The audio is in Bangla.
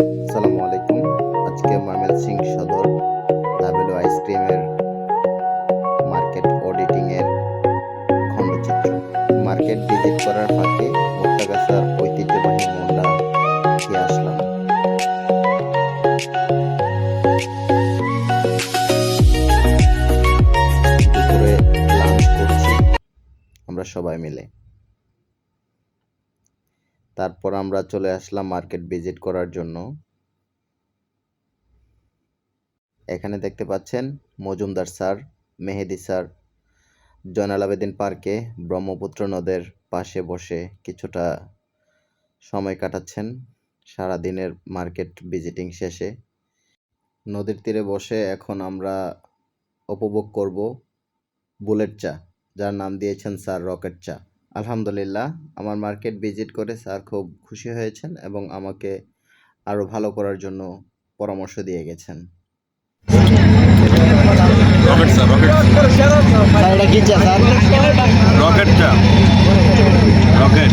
আসসালামু আলাইকুম। আজকে ময়মনসিংহ সদর লাভেলো আইসক্রিমের মার্কেট অডিটিং এর খণ্ডচিত্র। মার্কেট ভিজিট করার ফাঁকে মুক্তাগাছার ঐতিহ্যবাহী মন্ডা খেয়ে আসলাম। দুপুরে লাঞ্চ করছি আমরা সবাই মিলে। তারপর আমরা চলে আসলাম মার্কেট ভিজিট করার জন্য। এখানে দেখতে পাচ্ছেন মজুমদার স্যার, মেহেদি স্যার জয়নাল আবেদিন পার্কে ব্রহ্মপুত্র নদের পাশে বসে কিছুটা সময় কাটাচ্ছেন সারাদিনের মার্কেট ভিজিটিং শেষে। নদীর তীরে বসে এখন আমরা উপভোগ করব বুলেট চা, যার নাম দিয়েছেন স্যার রকেট চা। আলহামদুলিল্লাহ, আমার মার্কেট ভিজিট করে স্যার খুব খুশি হয়েছেন এবং আমাকে আরও ভালো করার জন্য পরামর্শ দিয়ে গেছেন। রকেট চা, এটা কি চা স্যার? রকেট চা, রকেট।